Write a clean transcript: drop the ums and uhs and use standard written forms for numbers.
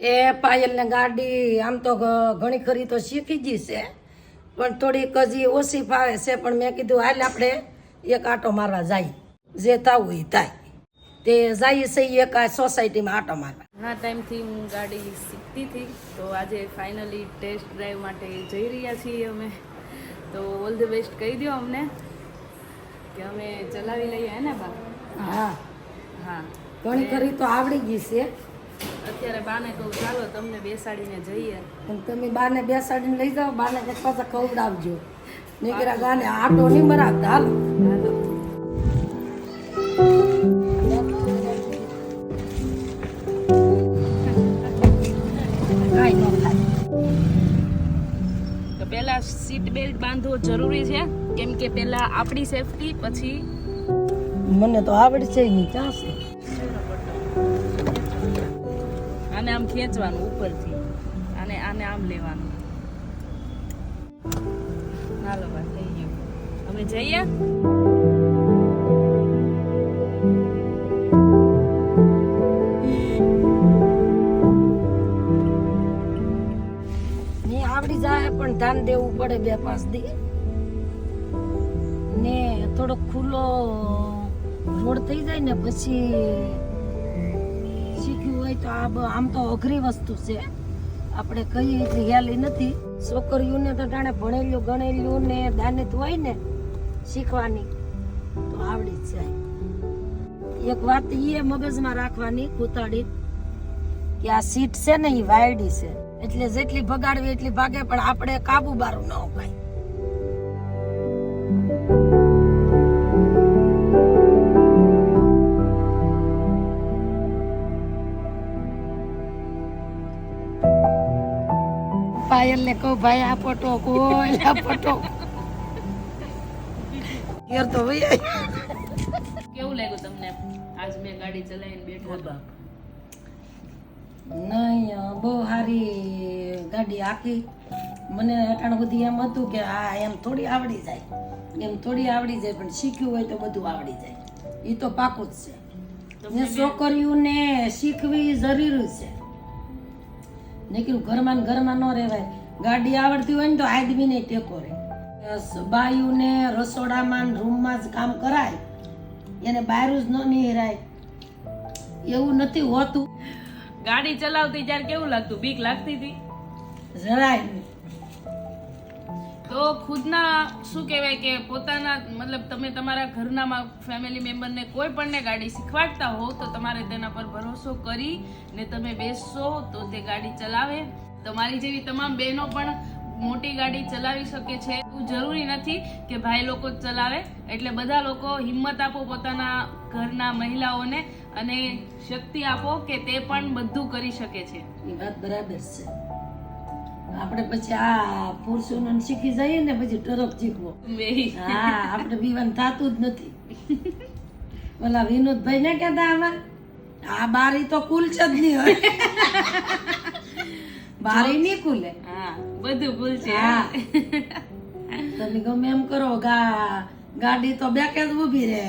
એ પાયલને ગાડી આમ તો ઘણી ખરી તો શીખી ગઈ છે, પણ થોડીક હજી ઓછી ફાવે છે. પણ મેં કીધું હાલ આપણે એક આટો મારવા જાય, જે થવું એ થાય. તે જઈએ છીએ એક આ સોસાયટીમાં આટો મારવા. ઘણા ટાઈમથી હું ગાડી શીખતી હતી, તો આજે ફાઇનલી ટેસ્ટ ડ્રાઈવ માટે જઈ રહ્યા છીએ અમે. તો ઓલ ધ બેસ્ટ કહી દો અમને કે અમે ચલાવી લઈએ હે ને બા? હા હા, ઘણી ખરી તો આવડી ગઈ છે. અત્યારે બાને કહું ચાલો તમને બેસાડીને જઈએ. પણ તમે બાને બેસાડીને લઈ જાઓ, બાને કંઈક પાછા ખવડાવજો. નીકળ્યા ગાને આટો નહીં મરાવતા. હાલો હાલો. કાંઈ ન થાય. તો પહેલા સીટ બેલ્ટ બાંધવો જરૂરી છે, કેમ કે પહેલા આપણી સેફટી, પછી મને તો આવડે છે નહીં, ક્યાં છે? આને આમ ખેંચવાનું ઉપરથી, આને આને આમ લેવાનું. હાલો બસ થઈ ગયું, અમે જઈએ. નહીં આવડી જાય પણ ધ્યાન દેવું પડે 2-5 દી. ને થોડો ખુલ્લો રોડ થઈ જાય ને પછી શીખ્યું હોય તો આમ તો અઘરી વસ્તુ છે. આપણે કઈ એટલી હેલી નથી. છોકરીઓને તો જાણે ભણેલું ગણેલું ને દાનત હોય ને શીખવાની તો આવડી જ જાય. એક વાત એ મગજમાં રાખવાની કૂતાડી કે આ સીટ છે ને એ વાયડી છે, એટલે જેટલી ભગાડવી એટલી ભાગે, પણ આપણે કાબુ બારું ન અપાય. પાયલ ને કહું ભાઈ આ પટો કોઈ આ પટો ઘેર તો ભાઈ. કેવું લાગ્યું તમને આજ મેં ગાડી ચલાવીને બેઠા હતા? નહીં, બહુ સારી ગાડી આખી. મને અટાણ બધી એમ હતું કે આ એમ થોડી આવડી જાય, એમ થોડી આવડી જાય, પણ શીખ્યું હોય તો બધું આવડી જાય. એ તો પાકું જ છે. ને છોકરીઓને શીખવી જરૂરી છે. નીકળ્યું ઘરમાં ને ઘરમાં ન રહેવાય. ગાડી આવડતી હોય ને તો આદમીને ટેકો રહે. બાયુને રસોડામાં રૂમમાં જ કામ કરાય, એને બહાર જ ન નિહરાય એવું નથી હોતું. ગાડી ચલાવતી ત્યારે કેવું લાગતું? બીક લાગતી હતી? જરાય નહીં. તો ખુદના શું કહેવાય કે પોતાના મતલબ તમે તમારા ઘરના ફેમિલી મેમ્બરને કોઈ પણને ગાડી શીખવાડતા હો તો તમારે તેના પર ભરોસો કરી ને તમે બેસશો તો તે ગાડી ચલાવે. તમારી જેવી તમામ બહેનો પણ મોટી ગાડી ચલાવી શકે છે. એવું જરૂરી નથી કે ભાઈ લોકો જ ચલાવે. એટલે બધા લોકો હિંમત આપો પોતાના ઘરના મહિલાઓને અને શક્તિ આપો કે તે પણ બધું કરી શકે છે. એ વાત બરાબર છે. આપણે પછી આ પુરુષોને શીખી જઈએ ને પછી ટરક શીખવો. હા, આપણે બીવાન થતું જ નથી. ઓલા વિનોદભાઈ ને કહેતા આમાં આ બારી તો કુલ છે જ નહીં હોય. બારી નહીં ખુલે. હા, બધું ભૂલ છે. હા, તમે ગમે એમ કરો ગાડી તો બેકે જ ઊભી રહે.